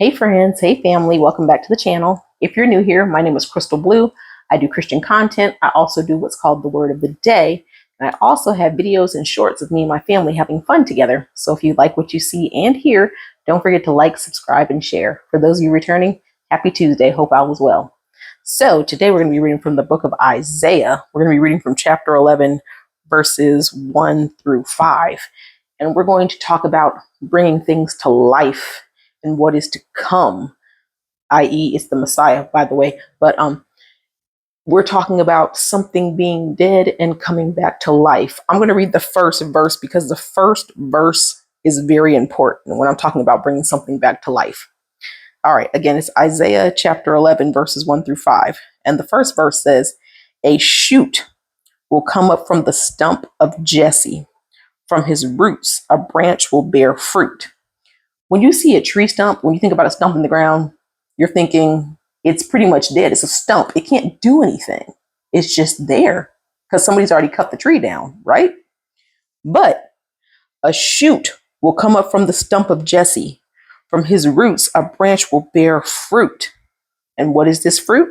Hey friends, hey family, welcome back to the channel. If you're new here, my name is Crystal Blue. I do Christian content. I also do what's called the Word of the Day. And I also have videos and shorts of me and my family having fun together. So if you like what you see and hear, don't forget to like, subscribe, and share. For those of you returning, happy Tuesday. Hope all is well. So today we're going to be reading from the book of Isaiah. We're going to be reading from chapter 11, verses 1 through 5. And we're going to talk about bringing things to life and what is to come, i.e., it's the Messiah, by the way. But we're talking about something being dead and coming back to life. I'm going to read the first verse because the first verse is very important when I'm talking about bringing something back to life. All right, again, it's Isaiah chapter 11, verses 1 through 5. And the first verse says, "A shoot will come up from the stump of Jesse. From his roots, a branch will bear fruit." When you see a tree stump, when you think about a stump in the ground, you're thinking it's pretty much dead. It's a stump. It can't do anything. It's just there because somebody's already cut the tree down, right? But a shoot will come up from the stump of Jesse. From his roots, a branch will bear fruit. And what is this fruit?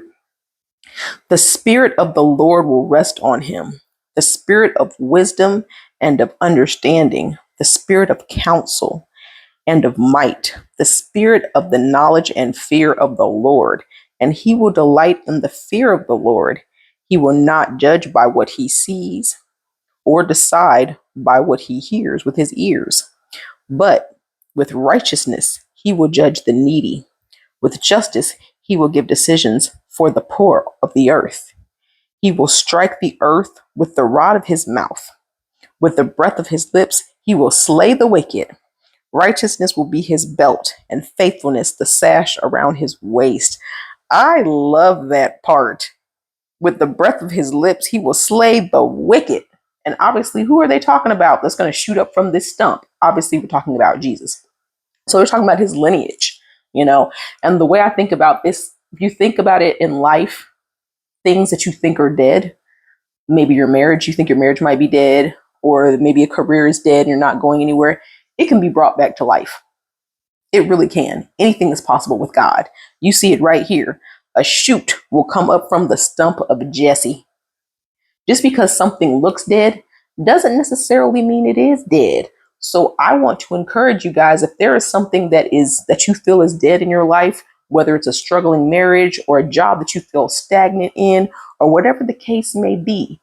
The Spirit of the Lord will rest on him, the Spirit of wisdom and of understanding, the Spirit of counsel and of might, the spirit of the knowledge and fear of the Lord. And he will delight in the fear of the Lord. He will not judge by what he sees or decide by what he hears with his ears. But with righteousness, he will judge the needy. With justice, he will give decisions for the poor of the earth. He will strike the earth with the rod of his mouth. With the breath of his lips, he will slay the wicked. Righteousness will be his belt, and faithfulness the sash around his waist. I love that part. With the breath of his lips, he will slay the wicked. And obviously, who are they talking about that's going to shoot up from this stump? Obviously, we're talking about Jesus. So we're talking about his lineage, you know. And the way I think about this, if you think about it in life, things that you think are dead, maybe your marriage, you think your marriage might be dead, or maybe a career is dead and you're not going anywhere, it can be brought back to life. It really can. Anything is possible with God. You see it right here. A shoot will come up from the stump of Jesse. Just because something looks dead doesn't necessarily mean it is dead. So I want to encourage you guys, if there is something that you feel is dead in your life, whether it's a struggling marriage or a job that you feel stagnant in, or whatever the case may be,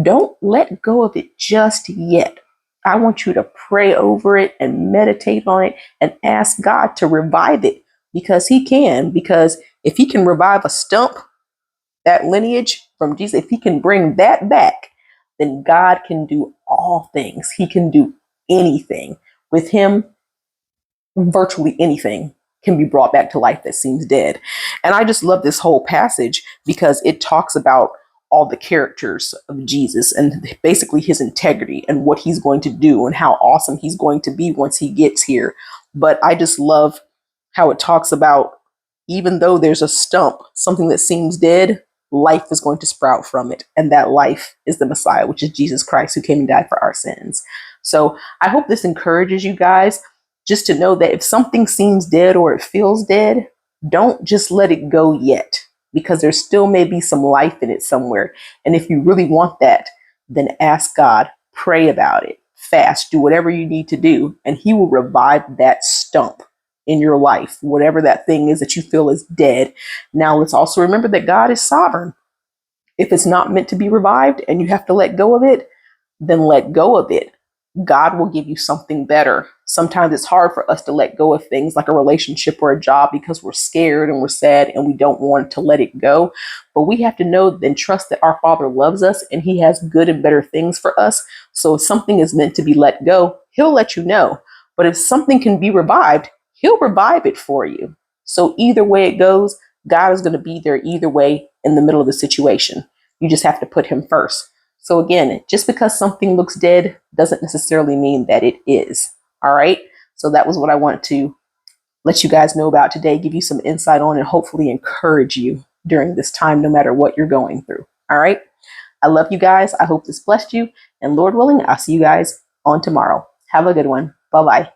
don't let go of it just yet. I want you to pray over it and meditate on it and ask God to revive it because he can. Because if he can revive a stump, that lineage from Jesus, if he can bring that back, then God can do all things. He can do anything. With him, virtually anything can be brought back to life that seems dead. And I just love this whole passage because it talks about all the characters of Jesus and basically his integrity and what he's going to do and how awesome he's going to be once he gets here. But I just love how it talks about, even though there's a stump, something that seems dead, life is going to sprout from it. And that life is the Messiah, which is Jesus Christ, who came and died for our sins. So I hope this encourages you guys just to know that if something seems dead or it feels dead, don't just let it go yet, because there still may be some life in it somewhere. And if you really want that, then ask God, pray about it, fast, do whatever you need to do, and he will revive that stump in your life, whatever that thing is that you feel is dead. Now, let's also remember that God is sovereign. If it's not meant to be revived and you have to let go of it, then let go of it. God will give you something better. Sometimes it's hard for us to let go of things like a relationship or a job because we're scared and we're sad and we don't want to let it go. But we have to know and trust that our Father loves us and he has good and better things for us. So if something is meant to be let go, he'll let you know. But if something can be revived, he'll revive it for you. So either way it goes, God is going to be there either way in the middle of the situation. You just have to put him first. So again, just because something looks dead doesn't necessarily mean that it is. All right. So that was what I wanted to let you guys know about today, give you some insight on, and hopefully encourage you during this time, no matter what you're going through. All right. I love you guys. I hope this blessed you. And Lord willing, I'll see you guys on tomorrow. Have a good one. Bye-bye.